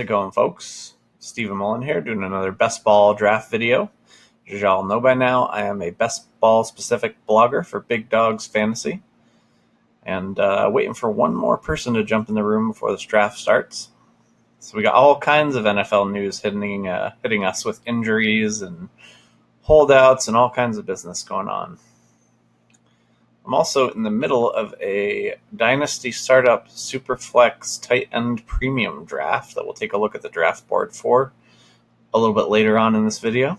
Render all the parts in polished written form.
How's it going, folks? Stephen Mullen here, doing another best ball draft video. As y'all know by now, I am a best ball specific blogger for Big Dogs Fantasy, and waiting for one more person to jump in the room before this draft starts. So we got all kinds of NFL news hitting us with injuries and holdouts and all kinds of business going on. I'm also in the middle of a Dynasty Startup Superflex tight end premium draft that we'll take a look at the draft board for a little bit later on in this video.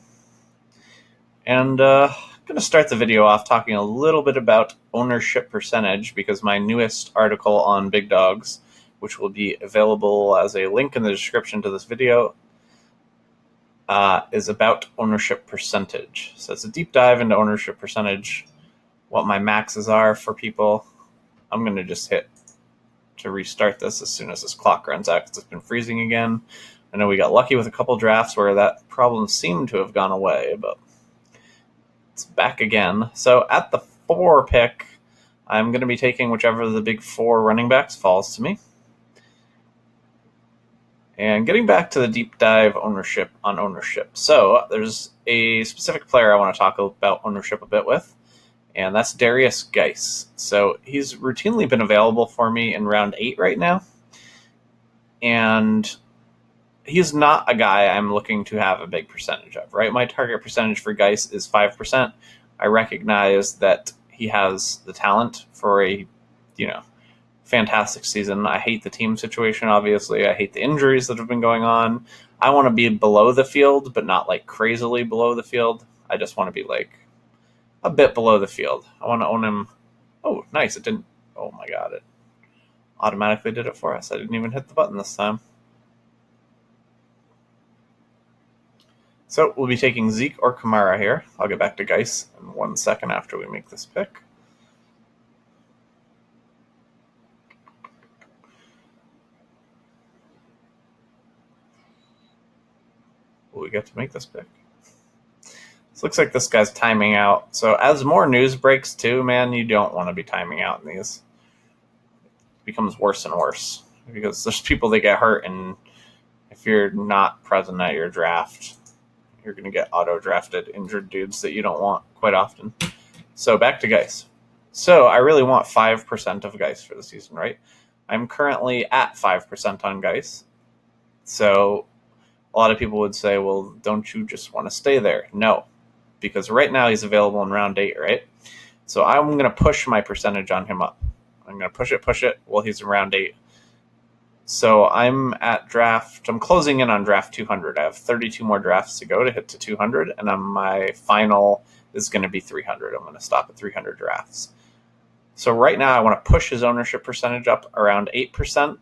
And I'm going to start the video off talking a little bit about ownership percentage, because my newest article on Big Dogs, which will be available as a link in the description to this video, is about ownership percentage. So it's a deep dive into ownership percentage, what my maxes are for people. I'm going to just hit to restart this as soon as this clock runs out, because it's been freezing again. I know we got lucky with a couple drafts where that problem seemed to have gone away, but it's back again. So at the 4 pick, I'm going to be taking whichever of the big 4 running backs falls to me. And getting back to the deep dive ownership. So there's a specific player I want to talk about ownership a bit with, and that's Derrius Guice. So he's routinely been available for me in round 8 right now, and he's not a guy I'm looking to have a big percentage of, right? My target percentage for Guice is 5%. I recognize that he has the talent for a, fantastic season. I hate the team situation, obviously. I hate the injuries that have been going on. I want to be below the field, but not like crazily below the field. I just want to be like a bit below the field. I want to own him. Oh, nice. It didn't. Oh my God. It automatically did it for us. I didn't even hit the button this time. So we'll be taking Zeke or Kamara here. I'll get back to Guice in 1 second after we make this pick. Will we get to make this pick? This looks like this guy's timing out. So as more news breaks too, man, you don't want to be timing out in these. It becomes worse and worse, because there's people that get hurt, and if you're not present at your draft, you're going to get auto-drafted injured dudes that you don't want quite often. So back to Guice. So I really want 5% of Guice for the season, right? I'm currently at 5% on Guice. So a lot of people would say, well, don't you just want to stay there? No, because right now he's available in round 8, right? So I'm going to push my percentage on him up. I'm going to push it while he's in round 8. So I'm closing in on draft 200. I have 32 more drafts to go to hit to 200, and my final is going to be 300. I'm going to stop at 300 drafts. So right now I want to push his ownership percentage up around 8%.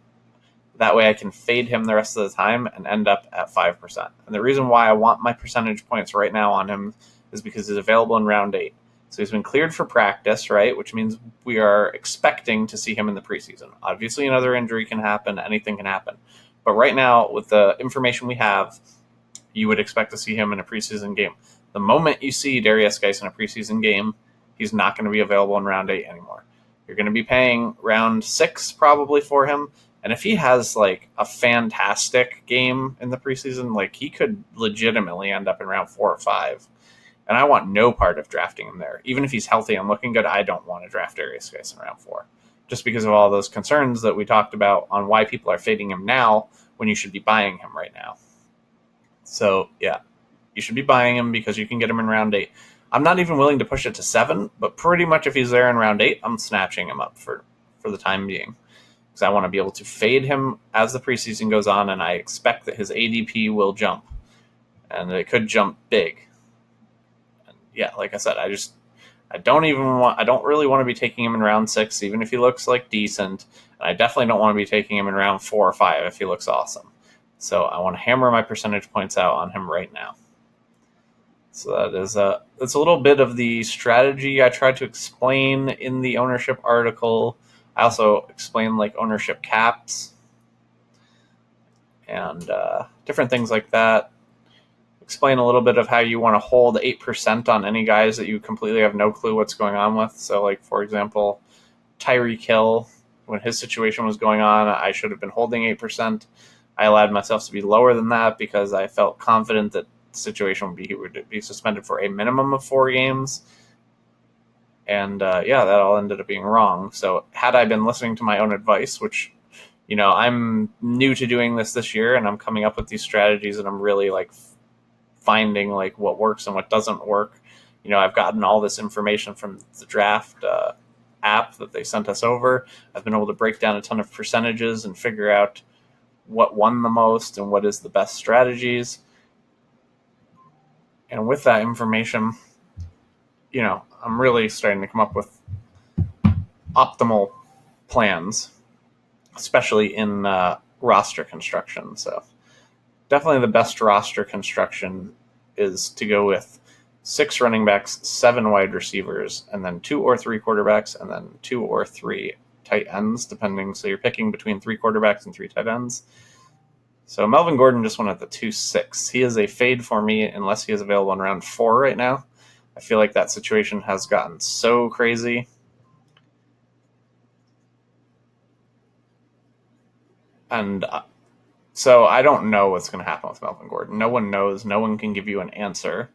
That way I can fade him the rest of the time and end up at 5%. And the reason why I want my percentage points right now on him is because he's available in round 8. So he's been cleared for practice, right? Which means we are expecting to see him in the preseason. Obviously, another injury can happen. Anything can happen. But right now, with the information we have, you would expect to see him in a preseason game. The moment you see Derrius Guice in a preseason game, he's not going to be available in round 8 anymore. You're going to be paying round 6 probably for him. And if he has like a fantastic game in the preseason, like he could legitimately end up in round 4 or 5. And I want no part of drafting him there. Even if he's healthy and looking good, I don't want to draft Derrius Guice in round 4. Just because of all those concerns that we talked about on why people are fading him now when you should be buying him right now. So, yeah, you should be buying him because you can get him in round 8. I'm not even willing to push it to 7, but pretty much if he's there in round 8, I'm snatching him up for the time being. Because I want to be able to fade him as the preseason goes on, and I expect that his ADP will jump. And it could jump big. And yeah, like I said, I don't really want to be taking him in round 6, even if he looks like decent. And I definitely don't want to be taking him in round 4 or 5 if he looks awesome. So I want to hammer my percentage points out on him right now. So that's a little bit of the strategy I tried to explain in the ownership article. I also explain like ownership caps and different things like that. Explain a little bit of how you want to hold 8% on any guys that you completely have no clue what's going on with. So like, for example, Tyreek Hill, when his situation was going on, I should have been holding 8%. I allowed myself to be lower than that because I felt confident that the situation would be he would be suspended for a minimum of 4 games. And yeah, that all ended up being wrong. So had I been listening to my own advice, which, I'm new to doing this year, and I'm coming up with these strategies, and I'm really like finding like what works and what doesn't work. I've gotten all this information from the draft app that they sent us over. I've been able to break down a ton of percentages and figure out what won the most and what is the best strategies. And with that information, I'm really starting to come up with optimal plans, especially in roster construction. So definitely the best roster construction is to go with 6 running backs, 7 wide receivers, and then 2 or 3 quarterbacks, and then 2 or 3 tight ends, depending. So you're picking between 3 quarterbacks and 3 tight ends. So Melvin Gordon just went at the 2-6. He is a fade for me unless he is available in round 4 right now. I feel like that situation has gotten so crazy. And so I don't know what's going to happen with Melvin Gordon. No one knows. No one can give you an answer.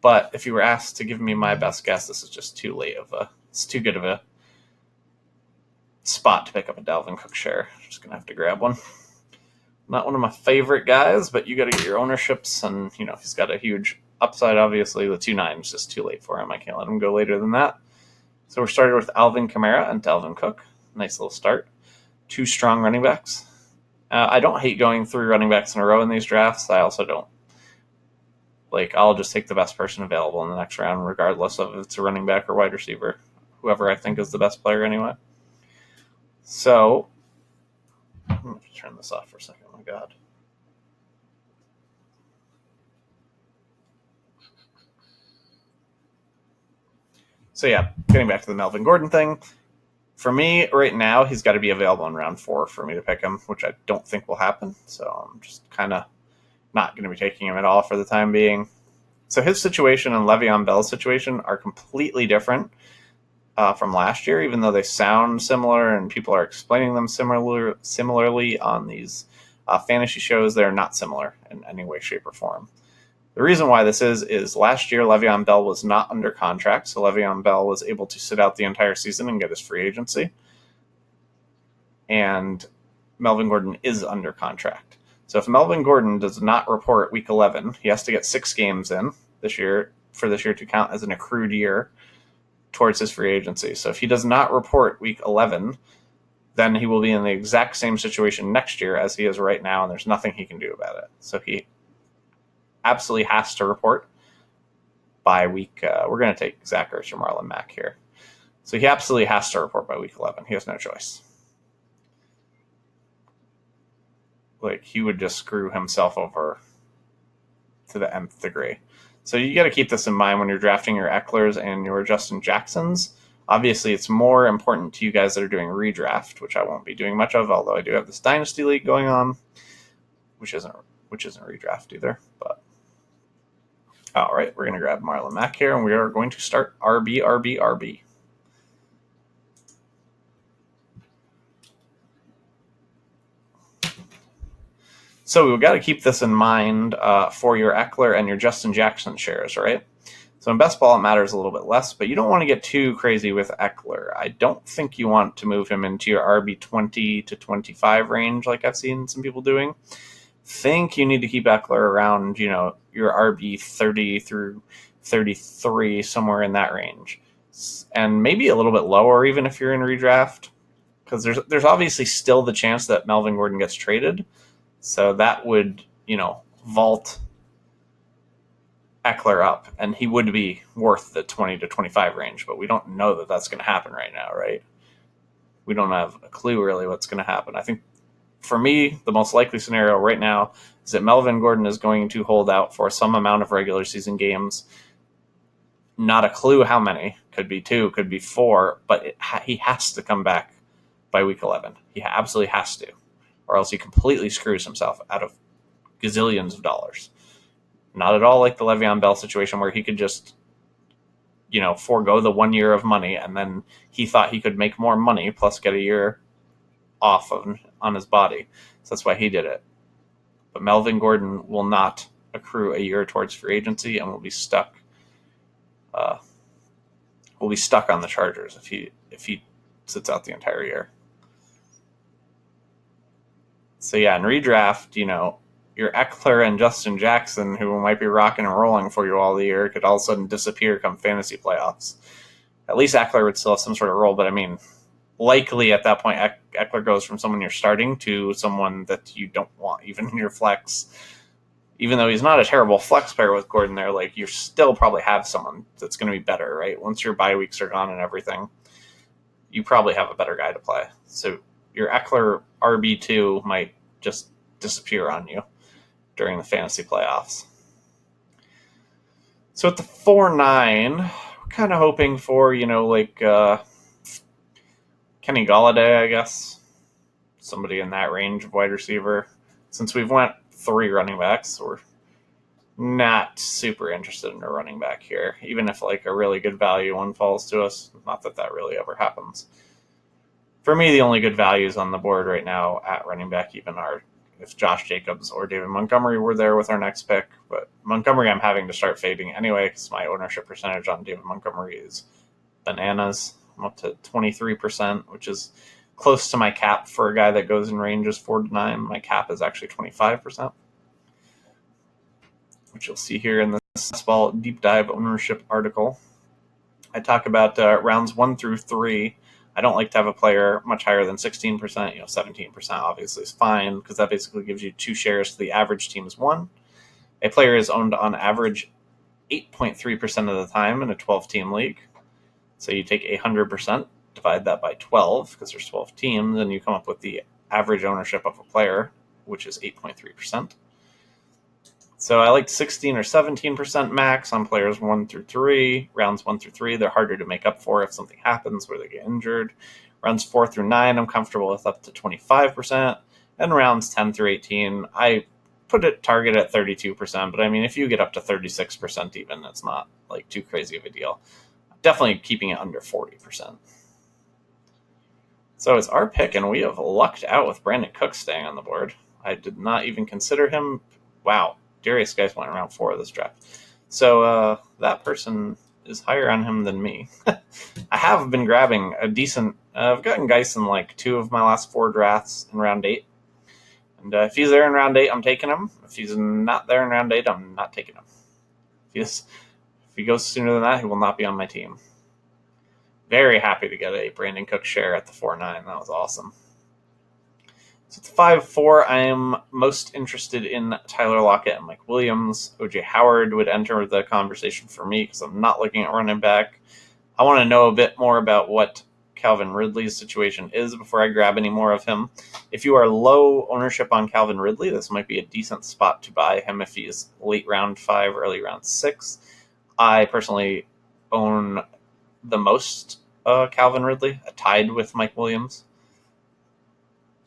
But if you were asked to give me my best guess, this is just too it's too good of a spot to pick up a Dalvin Cook share. Just going to have to grab one. Not one of my favorite guys, but you got to get your ownerships, and he's got a huge upside. Obviously, the 2.9 is just too late for him. I can't let him go later than that. So we're started with Alvin Kamara and Dalvin Cook. Nice little start. 2 strong running backs. I don't hate going 3 running backs in a row in these drafts. I also don't. I'll just take the best person available in the next round, regardless of if it's a running back or wide receiver. Whoever I think is the best player anyway. So, I'm going to turn this off for a second. Oh my God. So yeah, getting back to the Melvin Gordon thing. For me, right now, he's got to be available in round 4 for me to pick him, which I don't think will happen. So I'm just kind of not going to be taking him at all for the time being. So his situation and Le'Veon Bell's situation are completely different from last year, even though they sound similar and people are explaining them similarly on these fantasy shows. They're not similar in any way, shape, or form. The reason why this is last year Le'Veon Bell was not under contract, so Le'Veon Bell was able to sit out the entire season and get his free agency. And Melvin Gordon is under contract. So if Melvin Gordon does not report week 11, he has to get 6 games in this year for this year to count as an accrued year towards his free agency. So if he does not report week 11, then he will be in the exact same situation next year as he is right now, and there's nothing he can do about it. So he absolutely has to report by week. We're going to take Zach Ertz or Marlon Mack here. So he absolutely has to report by week 11. He has no choice. He would just screw himself over to the nth degree. So you got to keep this in mind when you're drafting your Ecklers and your Justin Jacksons. Obviously, it's more important to you guys that are doing redraft, which I won't be doing much of, although I do have this Dynasty League going on, which isn't redraft either. But all right, we're going to grab Marlon Mack here, and we are going to start RB. So we've got to keep this in mind for your Eckler and your Justin Jackson shares, right? So in best ball, it matters a little bit less, but you don't want to get too crazy with Eckler. I don't think you want to move him into your RB 20 to 25 range like I've seen some people doing. Think you need to keep Eckler around, your RB 30 through 33, somewhere in that range. And maybe a little bit lower even if you're in redraft, because there's obviously still the chance that Melvin Gordon gets traded. So that would, vault Eckler up, and he would be worth the 20 to 25 range, but we don't know that that's going to happen right now, right? We don't have a clue really what's going to happen. I think for me, the most likely scenario right now is that Melvin Gordon is going to hold out for some amount of regular season games. Not a clue how many. Could be 2, could be 4, but he has to come back by week 11. He absolutely has to, or else he completely screws himself out of gazillions of dollars. Not at all like the Le'Veon Bell situation where he could just, forego the 1 year of money, and then he thought he could make more money plus get a year off on his body. that's why he did it. But Melvin Gordon will not accrue a year towards free agency and will be stuck. Will be stuck on the Chargers if he sits out the entire year. So yeah, in redraft, your Eckler and Justin Jackson, who might be rocking and rolling for you all the year, could all of a sudden disappear come fantasy playoffs. At least Eckler would still have some sort of role, but I mean, likely at that point, Eckler goes from someone you're starting to someone that you don't want, even in your flex. Even though he's not a terrible flex player with Gordon there, like you still probably have someone that's going to be better, right? Once your bye weeks are gone and everything, you probably have a better guy to play. So your Eckler RB2 might just disappear on you during the fantasy playoffs. So at the 4-9, we're kind of hoping for, Kenny Golladay, I guess. Somebody in that range of wide receiver. Since we've went 3 running backs, we're not super interested in a running back here. Even if a really good value one falls to us. Not that really ever happens. For me, the only good values on the board right now at running back even are if Josh Jacobs or David Montgomery were there with our next pick. But Montgomery I'm having to start fading anyway because my ownership percentage on David Montgomery is bananas. I'm up to 23%, which is close to my cap for a guy that goes in ranges 4-9. My cap is actually 25%, which you'll see here in this ball deep dive ownership article. I talk about rounds 1 through 3. I don't like to have a player much higher than 16%. 17% obviously is fine because that basically gives you 2 shares to the average team's 1. A player is owned on average 8.3% of the time in a 12-team league. So you take 100%, divide that by 12 because there's 12 teams, and you come up with the average ownership of a player, which is 8.3%. So I like 16 or 17% max on players 1 through 3. Rounds 1 through 3, they're harder to make up for if something happens where they get injured. Rounds 4 through 9, I'm comfortable with up to 25%. And rounds 10 through 18, I put it target at 32%. But I mean, if you get up to 36% even, it's not too crazy of a deal. Definitely keeping it under 40%. So it's our pick, and we have lucked out with Brandon Cooks staying on the board. I did not even consider him. Wow, Darius Geis went around 4 of this draft. So that person is higher on him than me. I have been grabbing a decent... I've gotten Geis in 2 of my last 4 drafts in round 8. And if he's there in round 8, I'm taking him. If he's not there in round 8, I'm not taking him. If he goes sooner than that, he will not be on my team. Very happy to get a Brandon Cook share at the 4-9. That was awesome. So at the 5-4, I am most interested in Tyler Lockett and Mike Williams. O.J. Howard would enter the conversation for me because I'm not looking at running back. I want to know a bit more about what Calvin Ridley's situation is before I grab any more of him. If you are low ownership on Calvin Ridley, this might be a decent spot to buy him if he's late round 5, early round 6. I personally own the most Calvin Ridley, tied with Mike Williams.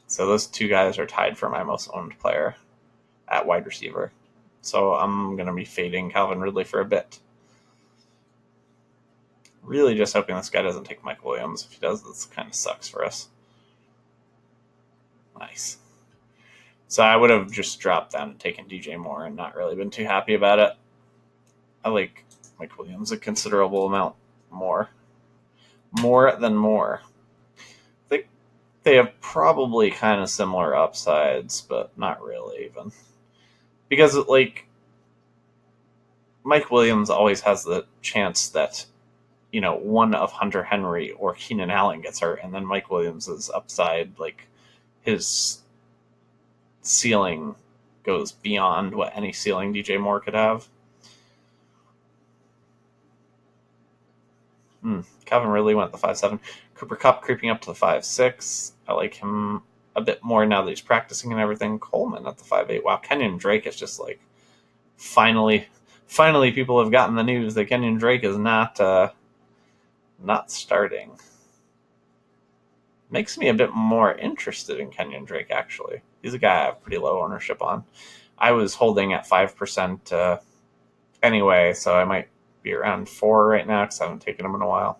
So those 2 guys are tied for my most owned player at wide receiver. So I'm going to be fading Calvin Ridley for a bit. Really just hoping this guy doesn't take Mike Williams. If he does, this kind of sucks for us. Nice. So I would have just dropped that and taken DJ Moore and not really been too happy about it. I like Mike Williams a considerable amount more. More than more. I think they have probably kind of similar upsides, but not really even. Because, Mike Williams always has the chance that, one of Hunter Henry or Keenan Allen gets hurt, and then Mike Williams' upside, his ceiling goes beyond what any ceiling DJ Moore could have. Calvin Ridley went at the 5-7. Cooper Kupp creeping up to the 5-6. I like him a bit more now that he's practicing and everything. Coleman at the 5-8. Wow, Kenyon Drake is just finally people have gotten the news that Kenyon Drake is not starting. Makes me a bit more interested in Kenyon Drake, actually. He's a guy I have pretty low ownership on. I was holding at 5% anyway, so I might be around 4 right now because I haven't taken him in a while.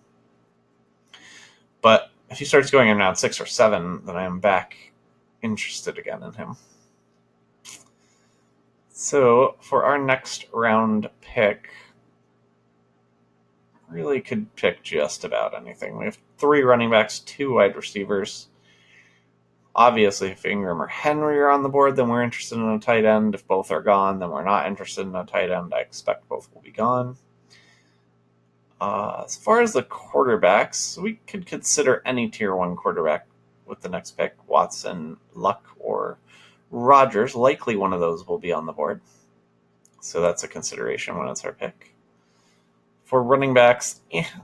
But if he starts going in round 6 or 7, then I am back interested again in him. So for our next round pick, really could pick just about anything. We have 3 running backs, 2 wide receivers. Obviously, if Ingram or Henry are on the board, then we're interested in a tight end. If both are gone, then we're not interested in a tight end. I expect both will be gone. As far as the quarterbacks, we could consider any tier 1 quarterback with the next pick. Watson, Luck, or Rodgers. Likely one of those will be on the board. So that's a consideration when it's our pick. For running backs,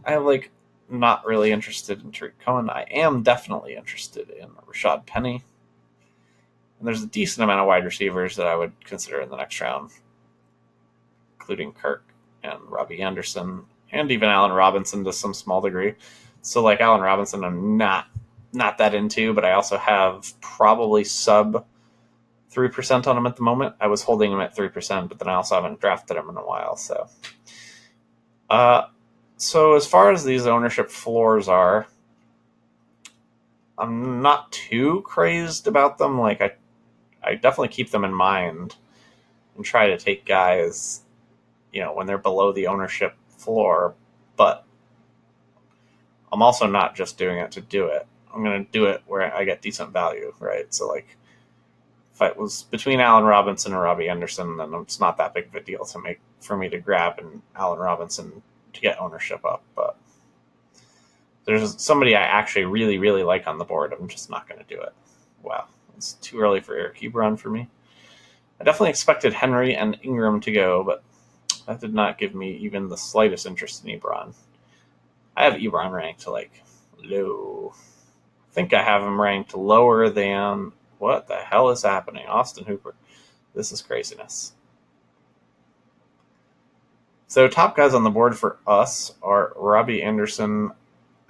I'm not really interested in Tariq Cohen. I am definitely interested in Rashad Penny. And there's a decent amount of wide receivers that I would consider in the next round, including Kirk and Robbie Anderson, and even Allen Robinson to some small degree. So Allen Robinson, I'm not that into, but I also have probably sub 3% on him at the moment. I was holding him at 3%, but then I also haven't drafted him in a while. So as far as these ownership floors are, I'm not too crazed about them. I definitely keep them in mind and try to take guys, when they're below the ownership floor, but I'm also not just doing it to do it. I'm going to do it where I get decent value, right? So if it was between Allen Robinson and Robbie Anderson, then it's not that big of a deal for me to grab an Allen Robinson to get ownership up. But there's somebody I actually really, really like on the board. I'm just not going to do it. Wow, it's too early for Eric Ebron for me. I definitely expected Henry and Ingram to go, but that did not give me even the slightest interest in Ebron. I have Ebron ranked low. I think I have him ranked lower than... What the hell is happening? Austin Hooper. This is craziness. So top guys on the board for us are Robbie Anderson,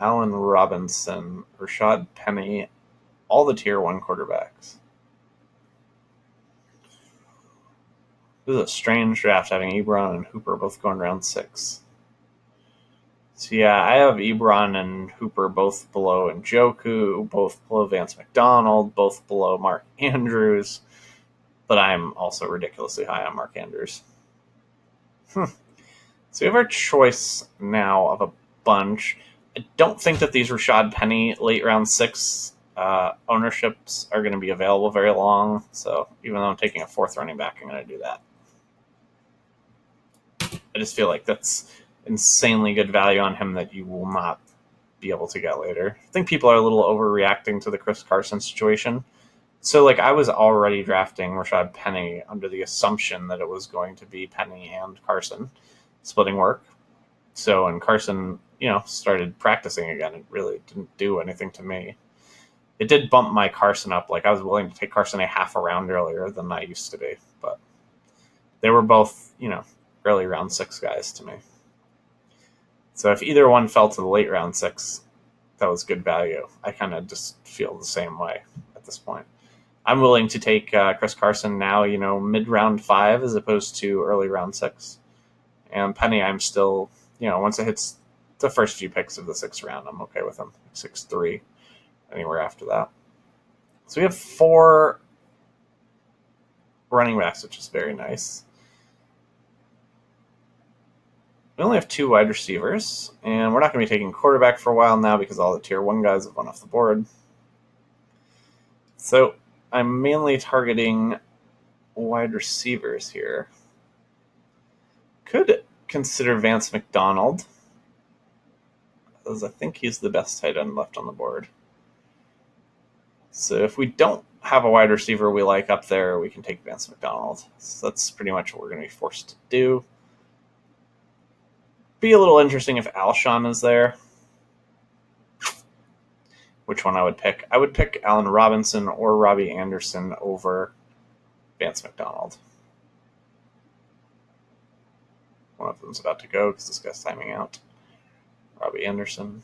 Allen Robinson, Rashad Penny, all the tier 1 quarterbacks. This is a strange draft having Ebron and Hooper both going round 6. So yeah, I have Ebron and Hooper both below Njoku, both below Vance McDonald, both below Mark Andrews, but I'm also ridiculously high on Mark Andrews. So we have our choice now of a bunch. I don't think that these Rashad Penny late round 6 ownerships are going to be available very long, so even though I'm taking a 4th running back, I'm going to do that. I just feel like that's insanely good value on him that you will not be able to get later. I think people are a little overreacting to the Chris Carson situation. So I was already drafting Rashad Penny under the assumption that it was going to be Penny and Carson splitting work. So when Carson, started practicing again, it really didn't do anything to me. It did bump my Carson up. I was willing to take Carson a half a round earlier than I used to be, but they were both, early round 6 guys to me. So if either one fell to the late round 6, that was good value. I kind of just feel the same way at this point. I'm willing to take Chris Carson now, mid round 5 as opposed to early round 6. And Penny, I'm still, once it hits the first few picks of the 6th round, I'm okay with him. 6-3, anywhere after that. So we have 4 running backs, which is very nice. We only have 2 wide receivers, and we're not going to be taking quarterback for a while now because all the tier 1 guys have gone off the board. So I'm mainly targeting wide receivers here. Could consider Vance McDonald, as I think he's the best tight end left on the board. So if we don't have a wide receiver we like up there, we can take Vance McDonald. So that's pretty much what we're going to be forced to do. Be a little interesting if Alshon is there. Which one I would pick? I would pick Allen Robinson or Robbie Anderson over Vance McDonald. One of them's about to go because this guy's timing out. Robbie Anderson.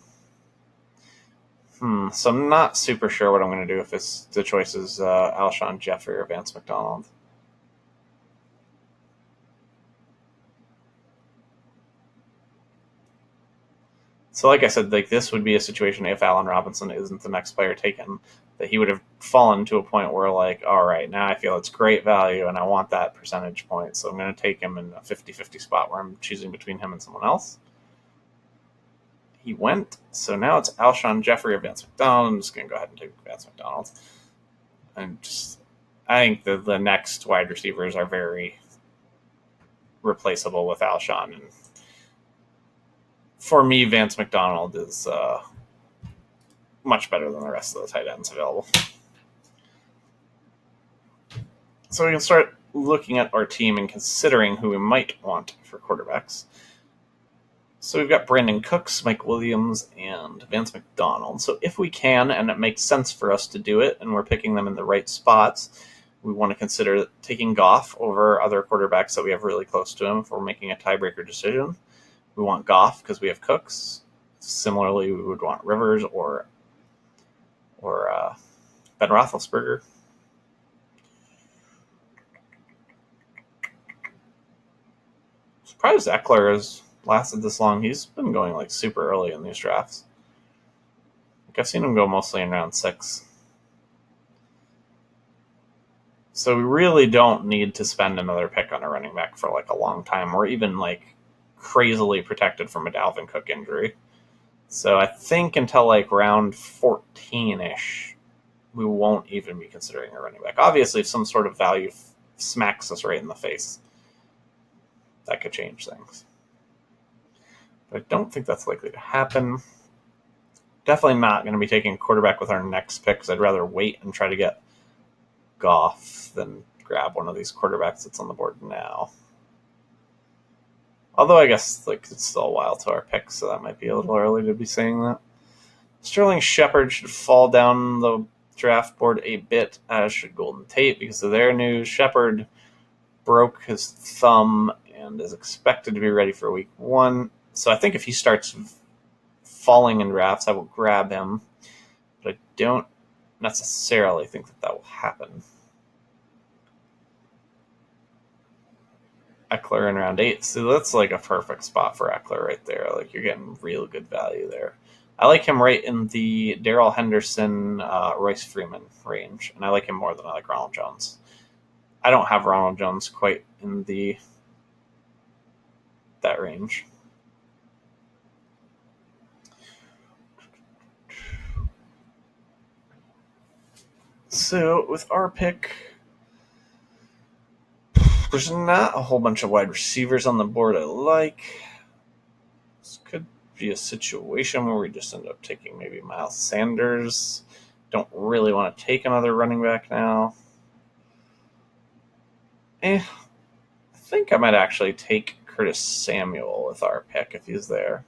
So I'm not super sure what I'm going to do if the choice is Alshon Jeffrey or Vance McDonald. So like I said, this would be a situation if Allen Robinson isn't the next player taken. that he would have fallen to a point where, like, all right, now I feel it's great value and I want that percentage point, so I'm going to take him in a 50-50 spot where I'm choosing between him and someone else. He went, so now it's Alshon Jeffrey or Vance McDonald. I'm just going to go ahead and take Vance McDonald. I think the next wide receivers are very replaceable with Alshon, and for me, Vance McDonald is much better than the rest of the tight ends available. So we can start looking at our team and considering who we might want for quarterbacks. So we've got Brandon Cooks, Mike Williams, and Vance McDonald. So if we can, and it makes sense for us to do it, and we're picking them in the right spots, we want to consider taking Goff over other quarterbacks that we have really close to him if we're making a tiebreaker decision. We want Goff because we have Cooks. Similarly, we would want Rivers or Ben Roethlisberger. Surprised Eckler has lasted this long. He's been going like super early in these drafts. Like I've seen him go mostly in round 6. So we really don't need to spend another pick on a running back for like a long time. We're even like crazily protected from a Dalvin Cook injury. So I think until like round 14-ish, we won't even be considering a running back. Obviously, if some sort of value smacks us right in the face, that could change things. But I don't think that's likely to happen. Definitely not going to be taking a quarterback with our next pick, because I'd rather wait and try to get Goff than grab one of these quarterbacks that's on the board now. Although I guess like it's still a while to our pick, so that might be a little early to be saying that. Sterling Shepard should fall down the draft board a bit, as should Golden Tate, because of their news. Shepard broke his thumb and is expected to be ready for week 1. So I think if he starts falling in drafts, I will grab him. But I don't necessarily think that will happen. Eckler in round 8. So that's like a perfect spot for Eckler right there. Like you're getting real good value there. I like him right in the Darrell Henderson, Royce Freeman range, and I like him more than I like Ronald Jones. I don't have Ronald Jones quite in that range. So with our pick, there's not a whole bunch of wide receivers on the board I like. This could be a situation where we just end up taking maybe Miles Sanders. Don't really want to take another running back now. I think I might actually take Curtis Samuel with our pick if he's there.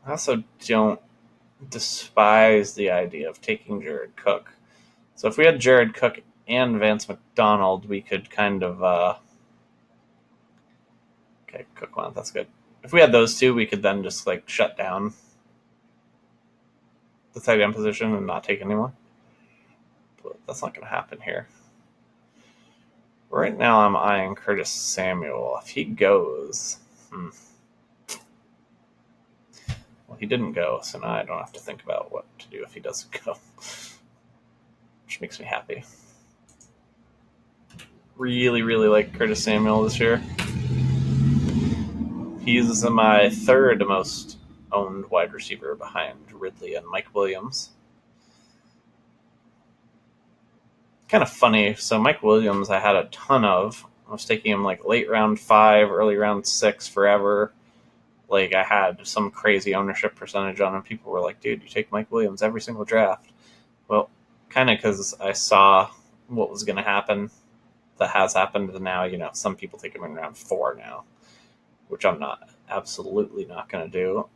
I also don't despise the idea of taking Jared Cook. So if we had Jared Cook and Vance McDonald, we could kind of okay, Cook one, that's good. If we had those two, we could then just like shut down the tight end position and not take anyone. But that's not going to happen here. Right now, I'm eyeing Curtis Samuel. If he goes, well, he didn't go, so now I don't have to think about what to do if he doesn't go, which makes me happy. Really, really like Curtis Samuel this year. He's my third most owned wide receiver behind Ridley and Mike Williams. Kind of funny. So Mike Williams, I had a ton of. I was taking him like late round 5, early round 6 forever. Like I had some crazy ownership percentage on him. People were like, dude, you take Mike Williams every single draft. Well, kind of because I saw what was going to happen. That has happened. And now, some people take him in round 4 now, which I'm absolutely not going to do.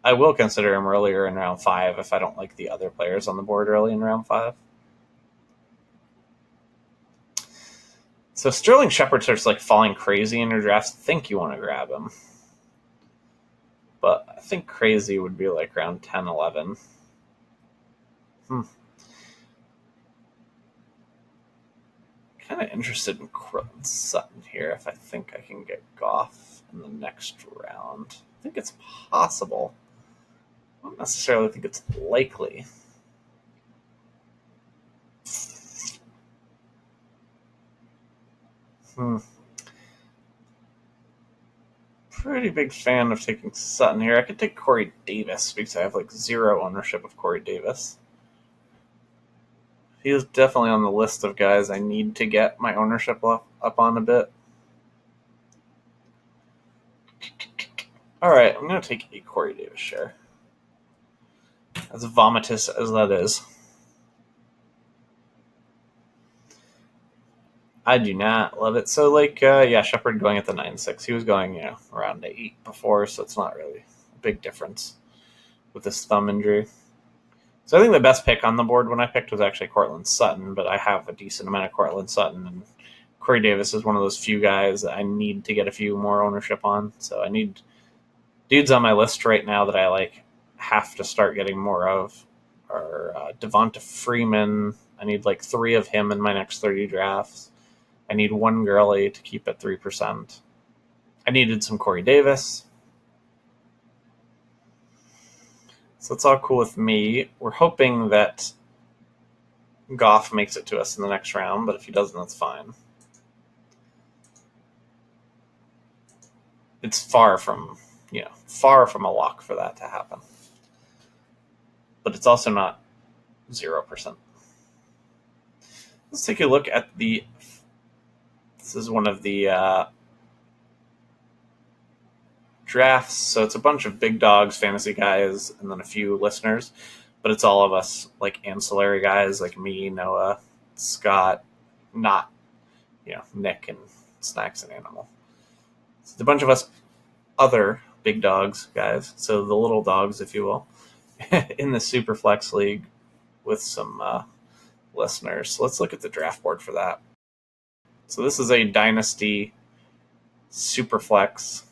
I will consider him earlier in round 5 if I don't like the other players on the board early in round 5. So Sterling Shepard starts like falling crazy in your drafts. I think you want to grab him. But I think crazy would be like around 10, 11. Kind of interested in Courtland Sutton here if I think I can get Goff in the next round. I think it's possible. I don't necessarily think it's likely. Pretty big fan of taking Sutton here. I could take Corey Davis because I have like 0 ownership of Corey Davis. He is definitely on the list of guys I need to get my ownership up on a bit. All right, I'm going to take a Corey Davis share. As vomitous as that is. I do not love it. So, Shepard going at the 9-6. He was going, around 8 before, so it's not really a big difference with this thumb injury. So I think the best pick on the board when I picked was actually Courtland Sutton, but I have a decent amount of Courtland Sutton, and Corey Davis is one of those few guys that I need to get a few more ownership on. So I need dudes on my list right now that I have to start getting more of are Devonta Freeman. I need 3 of him in my next 30 drafts. I need 1 Gurley to keep at 3%. I needed some Corey Davis. So it's all cool with me. We're hoping that Goff makes it to us in the next round, but if he doesn't, that's fine. It's far from a lock for that to happen. But it's also not 0%. Let's take a look at this is one of the drafts. So it's a bunch of big dogs, fantasy guys, and then a few listeners. But it's all of us, ancillary guys like me, Noah, Scott, not, Nick and Snacks and Animal. It's a bunch of us other big dogs, guys. So the little dogs, if you will, in the Superflex League with some listeners. So let's look at the draft board for that. So this is a Dynasty Superflex,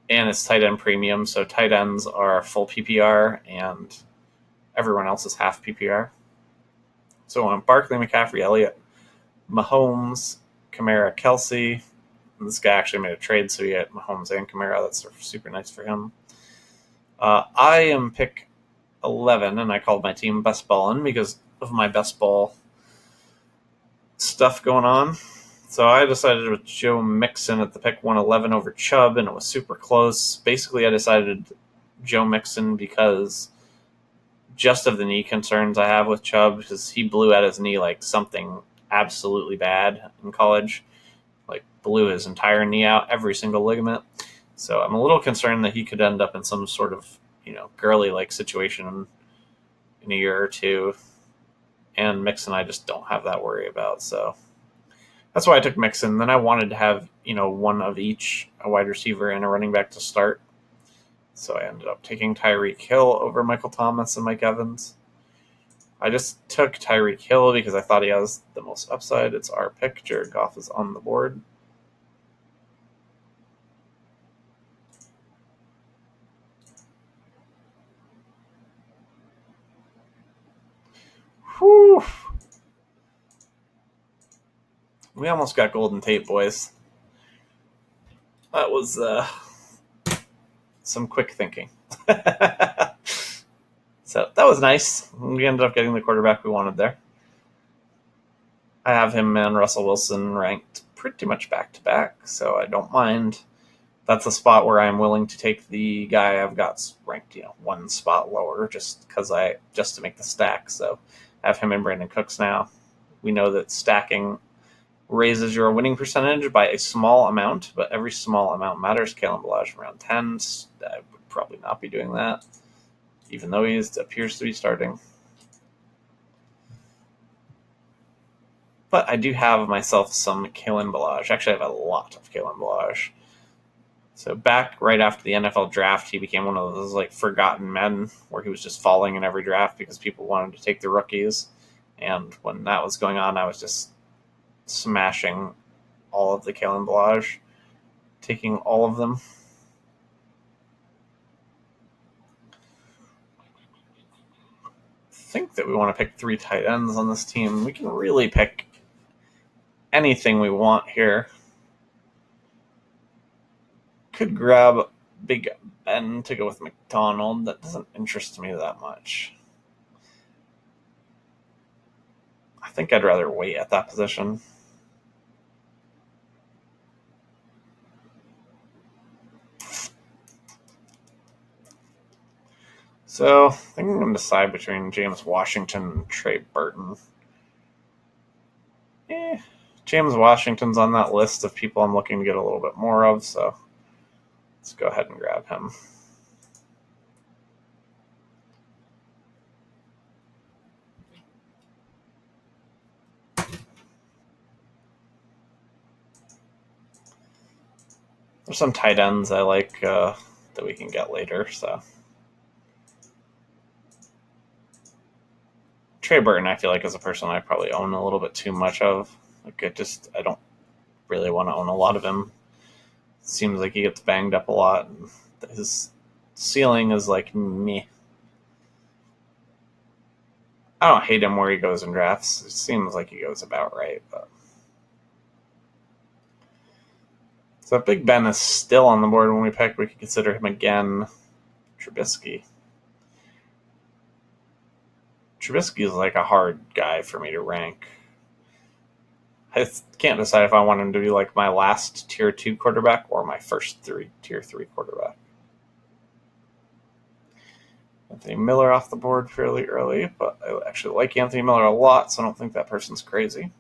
and it's tight end premium. So tight ends are full PPR, and everyone else is half PPR. So on Barkley, McCaffrey, Elliott, Mahomes, Kamara, Kelsey. And this guy actually made a trade, so he had Mahomes and Kamara. That's super nice for him. I am pick 11, and I called my team Best Ballin' because of my best ball stuff going on. So I decided with Joe Mixon at the pick 111 over Chubb, and it was super close. Basically, I decided Joe Mixon because just of the knee concerns I have with Chubb, because he blew out his knee like something absolutely bad in college. Blew his entire knee out, every single ligament. So I'm a little concerned that he could end up in some sort of, Gurley-like situation in a year or two. And Mixon, I just don't have that worry about. So that's why I took Mixon. Then I wanted to have, one of each, a wide receiver and a running back to start. So I ended up taking Tyreek Hill over Michael Thomas and Mike Evans. I just took Tyreek Hill because I thought he has the most upside. It's our pick. Jared Goff is on the board. Whew. We almost got Golden Tate, boys. That was some quick thinking. So that was nice. We ended up getting the quarterback we wanted there. I have him and Russell Wilson ranked pretty much back-to-back, so I don't mind. That's a spot where I'm willing to take the guy I've got ranked, 1 spot lower just to make the stack. So I have him and Brandon Cooks now. We know that stacking raises your winning percentage by a small amount, but every small amount matters. Kalen Ballage around 10. I would probably not be doing that, even though he appears to be starting. But I do have myself some Kalen Ballage. Actually, I have a lot of Kalen Ballage. So back right after the NFL draft, he became one of those forgotten men where he was just falling in every draft because people wanted to take the rookies. And when that was going on, I was just smashing all of the Kalen Ballage, taking all of them. I think that we want to pick 3 tight ends on this team. We can really pick anything we want here. Could grab Big Ben to go with McDonald. That doesn't interest me that much. I think I'd rather wait at that position. So I think I'm going to decide between James Washington and Trey Burton. James Washington's on that list of people I'm looking to get a little bit more of, so let's go ahead and grab him. There's some tight ends I like that we can get later, so. Trey Burton, I feel like, is a person I probably own a little bit too much of. Like, I don't really want to own a lot of him. It seems like he gets banged up a lot. And his ceiling is like me. I don't hate him where he goes in drafts. It seems like he goes about right, but. So if Big Ben is still on the board when we pick, we could consider him again. Trubisky. Trubisky is like a hard guy for me to rank. I can't decide if I want him to be like my last tier 2 quarterback or my first tier 3 quarterback. Anthony Miller off the board fairly early, but I actually like Anthony Miller a lot, so I don't think that person's crazy.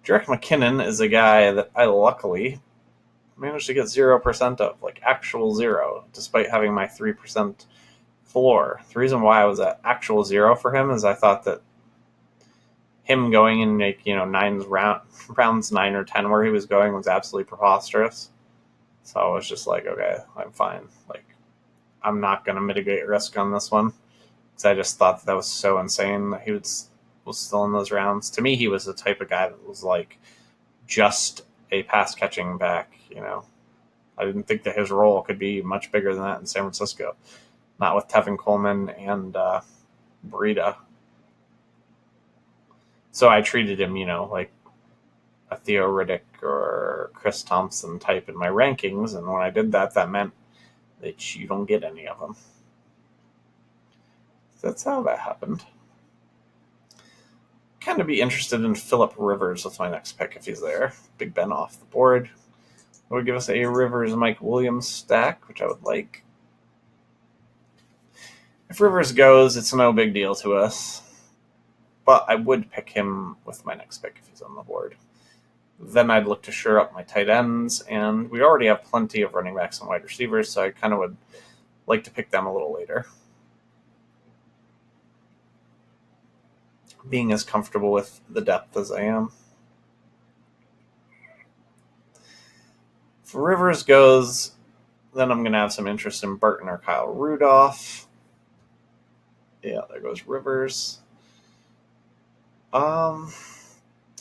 Jerick McKinnon is a guy that I luckily managed to get 0% of, like actual 0, despite having my 3% floor. The reason why I was at actual 0 for him is I thought that him going in like, rounds 9 or 10 where he was going was absolutely preposterous. So I was just like, okay, I'm fine. Like, I'm not going to mitigate risk on this one because I just thought that was so insane that he was still in those rounds. To me, he was the type of guy that was like just a pass catching back. I didn't think that his role could be much bigger than that in San Francisco. Not with Tevin Coleman and Breida. So I treated him, like a Theo Riddick or Chris Thompson type in my rankings. And when I did that, that meant that you don't get any of them. So that's how that happened. Kind of be interested in Philip Rivers with my next pick if he's there. Big Ben off the board. That would give us a Rivers Mike Williams stack, which I would like. If Rivers goes, it's no big deal to us. But I would pick him with my next pick if he's on the board. Then I'd look to shore up my tight ends, and we already have plenty of running backs and wide receivers, so I kind of would like to pick them a little later. Being as comfortable with the depth as I am. If Rivers goes, then I'm going to have some interest in Burton or Kyle Rudolph. Yeah, there goes Rivers.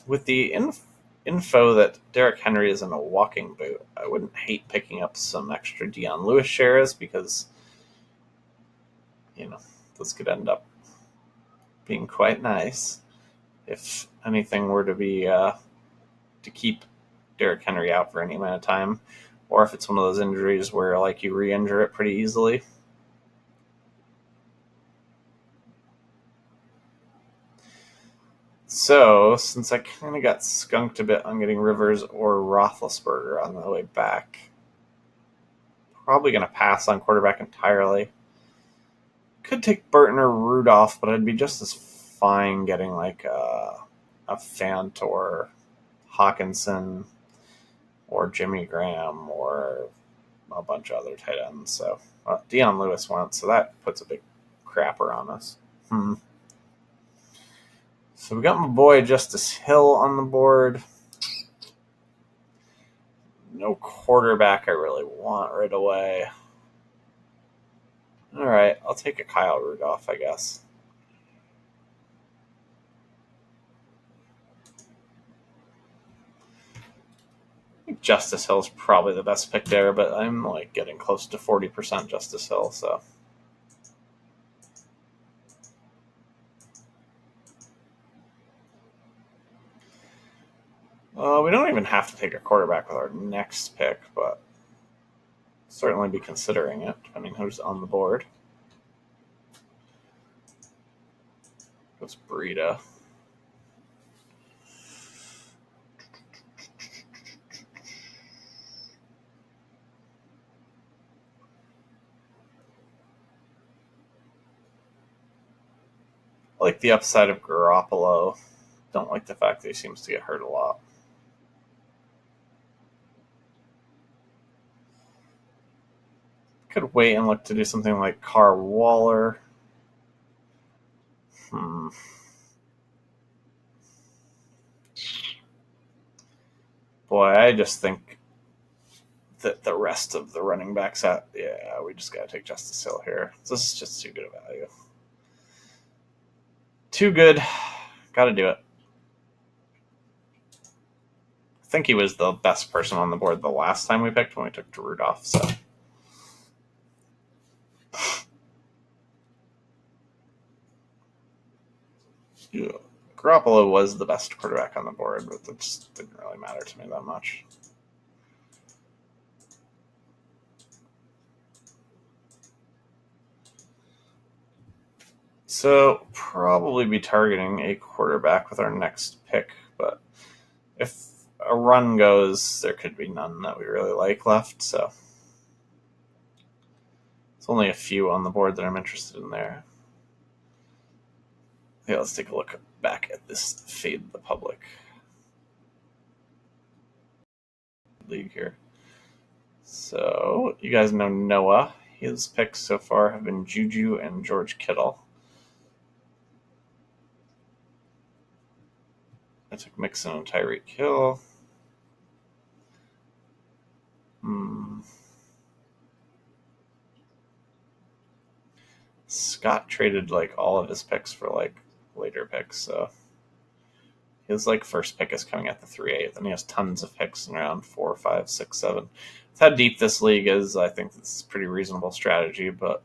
With the info that Derrick Henry is in a walking boot, I wouldn't hate picking up some extra Dion Lewis shares because, this could end up being quite nice if anything were to be to keep Derrick Henry out for any amount of time, or if it's one of those injuries where like you re-injure it pretty easily. So, since I kind of got skunked a bit on getting Rivers or Roethlisberger on the way back, probably going to pass on quarterback entirely. Could take Burton or Rudolph, but I'd be just as fine getting like a Fant or Hawkinson or Jimmy Graham or a bunch of other tight ends. So Dion Lewis went, so that puts a big crapper on us. So we got my boy Justice Hill on the board. No quarterback I really want right away. All right, I'll take a Kyle Rudolph, I guess. I think Justice Hill's probably the best pick there, but I'm like getting close to 40% Justice Hill, so. We don't even have to take a quarterback with our next pick, but certainly be considering it, depending who's on the board. Goes Breida. I like the upside of Garoppolo. Don't like the fact that he seems to get hurt a lot. Could wait and look to do something like Carr Waller. Boy, I just think that the rest of the running backs we just got to take Justice Hill here. This is just too good a value. Too good. Got to do it. I think he was the best person on the board the last time we picked when we took Rudolph. So. Yeah. Garoppolo was the best quarterback on the board, but it just didn't really matter to me that much. So probably be targeting a quarterback with our next pick, but if a run goes, there could be none that we really like left, so it's only a few on the board that I'm interested in there. Yeah, let's take a look back at this Fade the Public league here. So you guys know Noah. His picks so far have been Juju and George Kittle. I took Mixon and Tyreek Hill. Scott traded like all of his picks for like later picks, so his like first pick is coming at the 3-8, and he has tons of picks in around 4, 5, 6, 7. With how deep this league is, I think this is a pretty reasonable strategy, but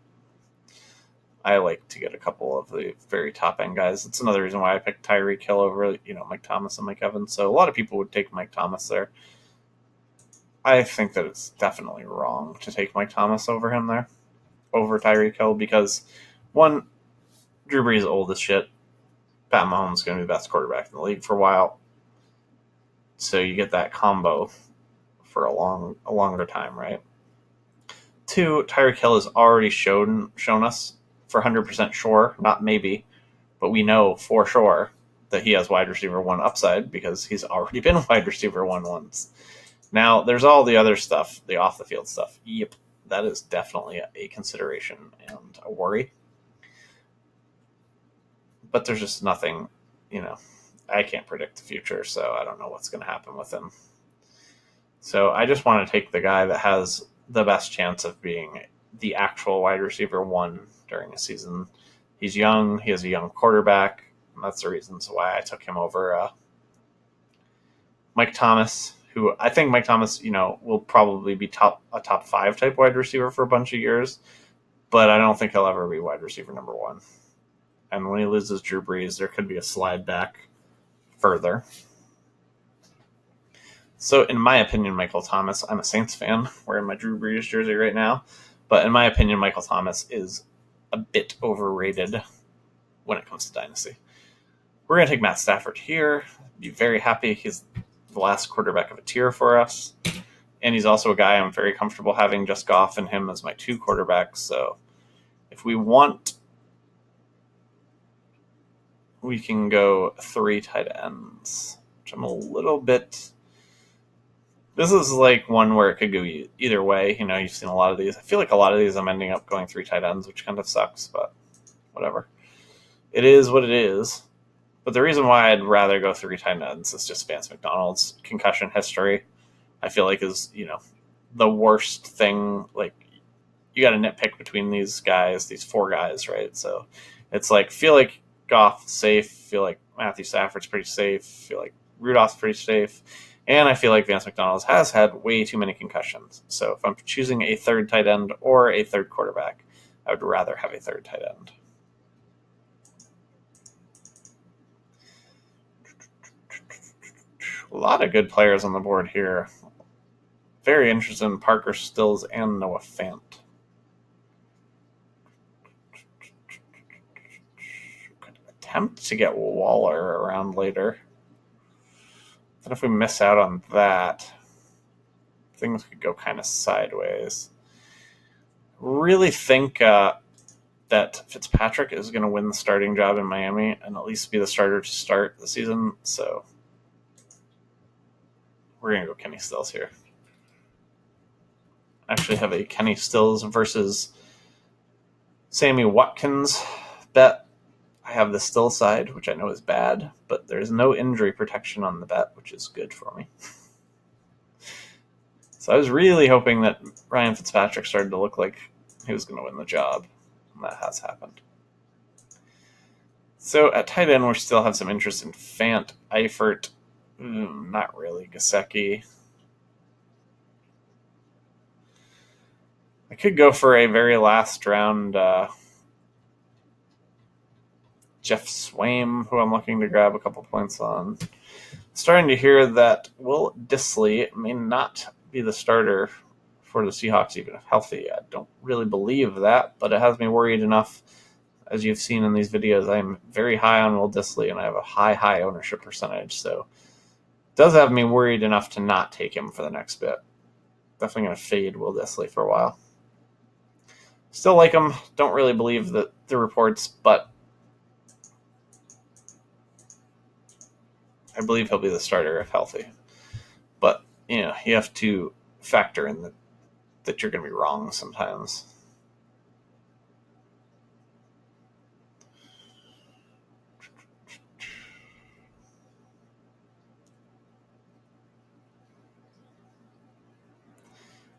I like to get a couple of the very top end guys. It's another reason why I picked Tyreek Hill over, Mike Thomas and Mike Evans. So a lot of people would take Mike Thomas there. I think that it's definitely wrong to take Mike Thomas over him there, over Tyreek Hill, because one, Drew Brees is old as shit. Pat Mahomes is going to be the best quarterback in the league for a while. So you get that combo for a longer time, right? Two, Tyreek Hill has already shown us for 100% sure, not maybe, but we know for sure that he has wide receiver 1 upside because he's already been wide receiver 1 once. Now, there's all the other stuff, the off-the-field stuff. Yep, that is definitely a consideration and a worry. But there's just nothing, I can't predict the future, so I don't know what's going to happen with him. So I just want to take the guy that has the best chance of being the actual wide receiver 1 during a season. He's young. He has a young quarterback. And that's the reasons why I took him over Mike Thomas, who I think Mike Thomas, will probably be a top 5 type wide receiver for a bunch of years, but I don't think he'll ever be wide receiver number 1. And when he loses Drew Brees, there could be a slide back further. So, in my opinion, Michael Thomas, I'm a Saints fan, wearing my Drew Brees jersey right now, but in my opinion, Michael Thomas is a bit overrated when it comes to Dynasty. We're going to take Matt Stafford here. Be very happy. He's the last quarterback of a tier for us. And he's also a guy I'm very comfortable having just Goff and him as my 2 quarterbacks. So if we want, we can go 3 tight ends, which I'm a little bit... This is like one where it could go either way. You've seen a lot of these. I feel like a lot of these I'm ending up going 3 tight ends, which kind of sucks, but whatever. It is what it is. But the reason why I'd rather go 3 tight ends is just Vance McDonald's concussion history. I feel like is, the worst thing. Like, you got to nitpick between these guys, these 4 guys, right? So it's like, feel like Goff's safe, feel like Matthew Stafford's pretty safe, feel like Rudolph's pretty safe, and I feel like Vance McDonald has had way too many concussions. So if I'm choosing a 3rd tight end or a 3rd quarterback, I would rather have a 3rd tight end. A lot of good players on the board here. very interested in Parker Stills and Noah Fant. Could attempt to get Waller around later. But if we miss out on that, things could go kind of sideways. Really think that Fitzpatrick is going to win the starting job in Miami and at least be the starter to start the season. So we're going to go Kenny Stills here. I actually have a Kenny Stills versus Sammy Watkins bet. I have the Still side, which I know is bad, but there's no injury protection on the bet, which is good for me. So I was really hoping that Ryan Fitzpatrick started to look like he was going to win the job, and that has happened. So at tight end, we still have some interest in Fant, Eifert, not really, Gesicki. I could go for a very last round Jeff Swaim, who I'm looking to grab a couple points on. Starting to hear that Will Dissly may not be the starter for the Seahawks, even if healthy. I don't really believe that, but it has me worried enough. As you've seen in these videos, I'm very high on Will Dissly, and I have a high ownership percentage, so it does have me worried enough to not take him for the next bit. Definitely going to fade Will Dissly for a while. Still like him. Don't really believe the reports, but I believe he'll be the starter if healthy. But, you have to factor in that you're going to be wrong sometimes.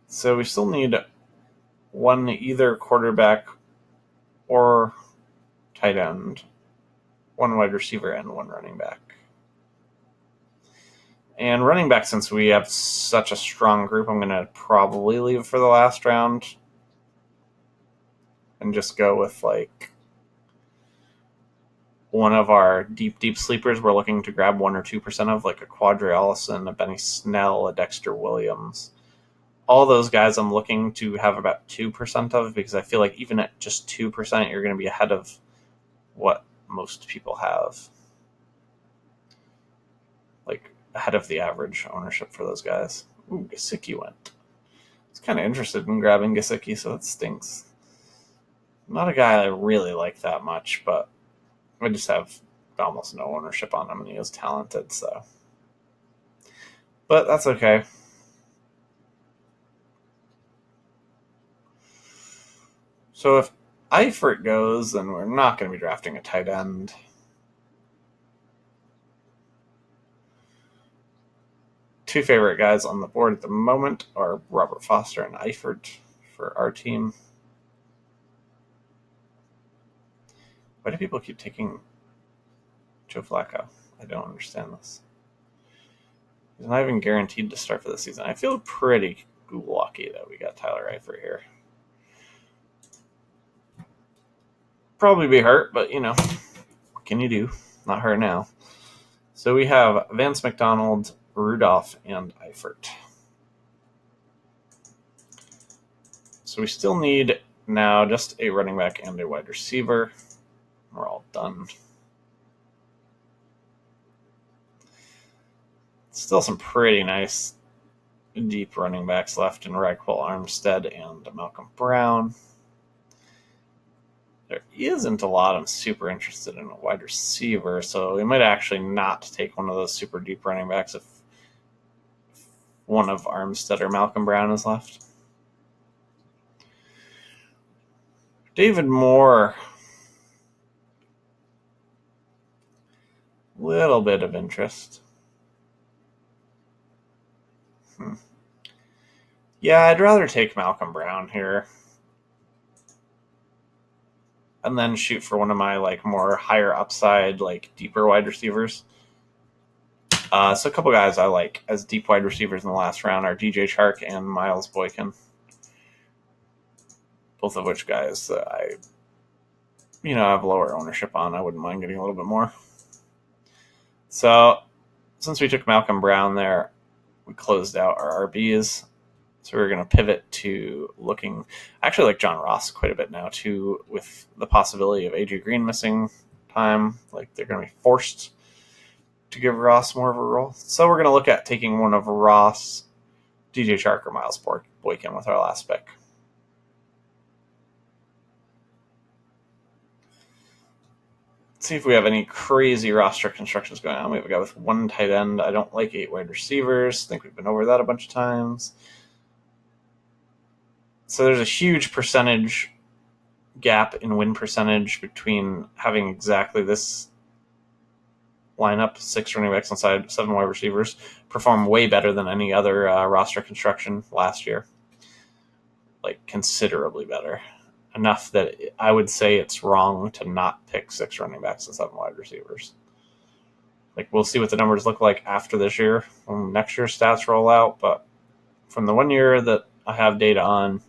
So we still need one either quarterback or tight end, one wide receiver, and one running back. And running back, since we have such a strong group, I'm going to probably leave for the last round and just go with one of our deep sleepers we're looking to grab 1 or 2% of, like a Quadri Allison, a Benny Snell, a Dexter Williams. All those guys I'm looking to have about 2% of, because I feel like even at just 2%, you're going to be ahead of what most people have. Like, ahead of the average ownership for those guys. Ooh, Gesicki went. I was kind of interested in grabbing Gesicki, so it stinks. Not a guy I really like that much, but I just have almost no ownership on him, and he is talented, so. But that's okay. So if Eifert goes, then we're not going to be drafting a tight end. Two favorite guys on the board at the moment are Robert Foster and Eifert for our team. Why do people keep taking Joe Flacco? I don't understand this. He's not even guaranteed to start for the season. I feel pretty lucky that we got Tyler Eifert here. Probably be hurt, but what can you do? Not hurt now. So we have Vance McDonald, Rudolph, and Eifert. So we still need now just a running back and a wide receiver. We're all done. Still some pretty nice deep running backs left in Raquel Armstead and Malcolm Brown. There isn't a lot I'm super interested in a wide receiver, so we might actually not take one of those super deep running backs if one of Armstead or Malcolm Brown is left. David Moore. Little bit of interest. Yeah, I'd rather take Malcolm Brown here. And then shoot for one of my more higher upside, deeper wide receivers. So a couple guys I like as deep wide receivers in the last round are DJ Chark and Miles Boykin. Both of which guys that I have lower ownership on. I wouldn't mind getting a little bit more. So since we took Malcolm Brown there, we closed out our RBs. So we're going to pivot to looking, I actually like John Ross quite a bit now too, with the possibility of AJ Green missing time. Like they're going to be forced to give Ross more of a role. So we're going to look at taking one of Ross, DJ Chark, or Miles Boykin with our last pick. Let's see if we have any crazy roster constructions going on. We have a guy with one tight end. I don't like 8 wide receivers. I think we've been over that a bunch of times. So there's a huge percentage gap in win percentage between having exactly this lineup, 6 running backs inside 7 wide receivers, perform way better than any other roster construction last year. Like considerably better. Enough that I would say it's wrong to not pick 6 running backs and 7 wide receivers. Like we'll see what the numbers look like after this year when next year's stats roll out, but from the 1 year that I have data on,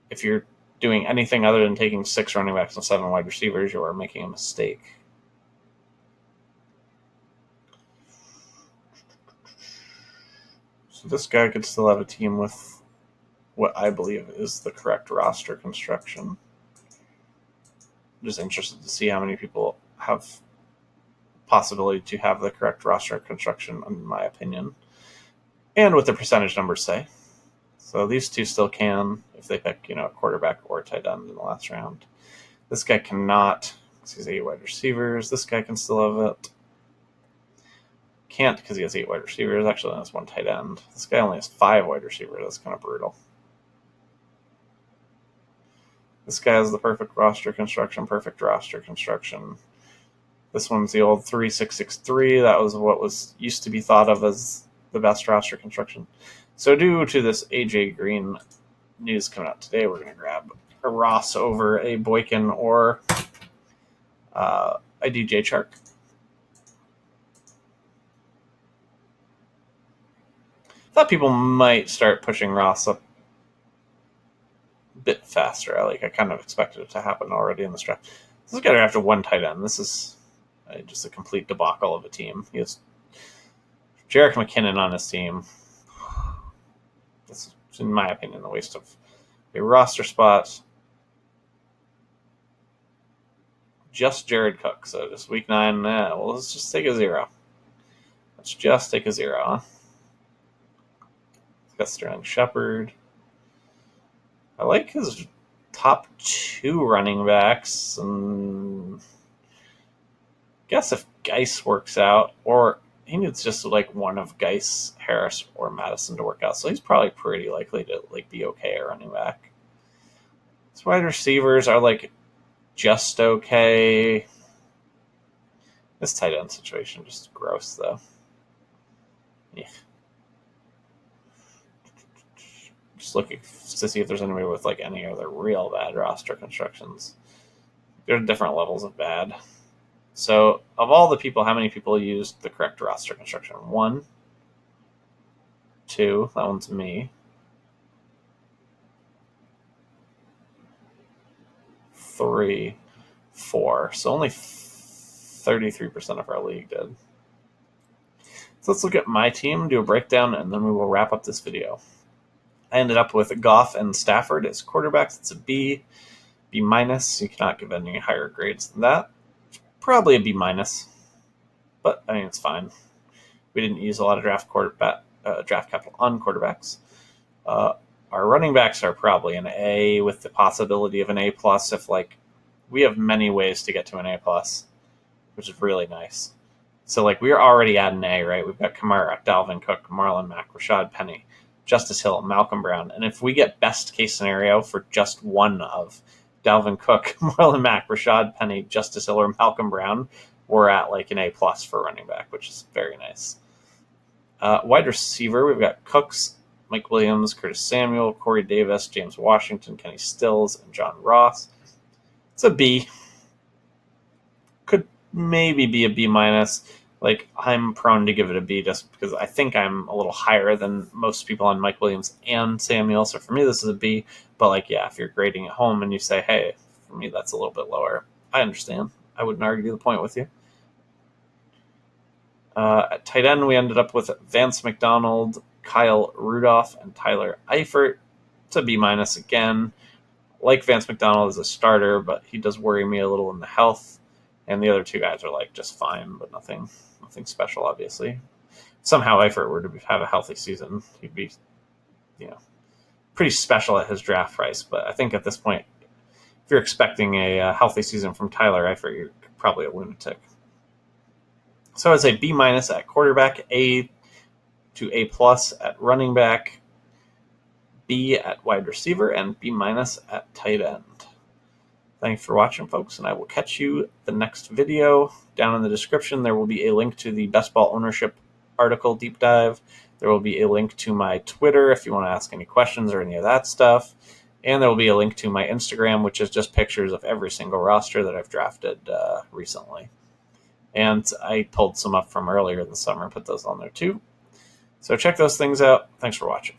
if you're doing anything other than taking 6 running backs and 7 wide receivers, you are making a mistake. So this guy could still have a team with what I believe is the correct roster construction. I'm just interested to see how many people have possibility to have the correct roster construction, in my opinion, and what the percentage numbers say. So these two still can if they pick, a quarterback or a tight end in the last round. This guy cannot, because he's 8 wide receivers. This guy can still have it. Can't because he has 8 wide receivers. Actually, only has 1 tight end. This guy only has 5 wide receivers. That's kind of brutal. This guy has the perfect roster construction. This one's the old 3-6-6-3. That was what used to be thought of as the best roster construction. So due to this AJ Green news coming out today, we're going to grab a Ross over a Boykin or a DJ Chark. Thought people might start pushing Ross up a bit faster. I kind of expected it to happen already in this draft. This is going to have to 1 tight end. This is just a complete debacle of a team. He has Jerick McKinnon on his team. This is, in my opinion, a waste of a roster spot. Just Jared Cook. So just week 9. Well, let's just take a 0. Let's just take a 0. Huh? Got Sterling Shepard. I like his top 2 running backs, and guess if Geis works out, or he needs just one of Geis, Harris, or Madison to work out. So he's probably pretty likely to be okay at running back. His wide receivers are just okay. This tight end situation just gross though. Yeah. Just looking to see if there's anybody with any other real bad roster constructions. There are different levels of bad. So of all the people, how many people used the correct roster construction? 1, 2, that one's me. 3, 4. So only 33% of our league did. So let's look at my team, do a breakdown, and then we will wrap up this video. I ended up with Goff and Stafford as quarterbacks. It's a B, B-. You cannot give any higher grades than that. Probably a B-, but I mean it's fine. We didn't use a lot of draft capital on quarterbacks. Our running backs are probably an A with the possibility of an A+. If we have many ways to get to an A+, which is really nice. So we're already at an A, right? We've got Kamara, Dalvin Cook, Marlon Mack, Rashad Penny, Justice Hill, Malcolm Brown. And if we get best case scenario for just one of Dalvin Cook, Marlon Mack, Rashad Penny, Justice Hill, or Malcolm Brown, we're at an A+ for running back, which is very nice. Wide receiver, we've got Cooks, Mike Williams, Curtis Samuel, Corey Davis, James Washington, Kenny Stills, and John Ross. It's a B. Could maybe be a B-. I'm prone to give it a B just because I think I'm a little higher than most people on Mike Williams and Samuel. So for me, this is a B. But if you're grading at home and you say, hey, for me, that's a little bit lower, I understand. I wouldn't argue the point with you. At tight end, we ended up with Vance McDonald, Kyle Rudolph and Tyler Eifert. It's a B- again. Like Vance McDonald as a starter, but he does worry me a little in the health. And the other two guys are like just fine, but nothing special, obviously. Somehow Eifert were to have a healthy season, he'd be, pretty special at his draft price. But I think at this point, if you're expecting a healthy season from Tyler Eifert, you're probably a lunatic. So I'd say B- at quarterback, A to A+ at running back, B at wide receiver, and B- at tight end. Thanks for watching, folks, and I will catch you the next video. Down in the description, there will be a link to the best ball ownership article deep dive. There will be a link to my Twitter if you want to ask any questions or any of that stuff. And there will be a link to my Instagram, which is just pictures of every single roster that I've drafted recently. And I pulled some up from earlier in the summer and put those on there too. So check those things out. Thanks for watching.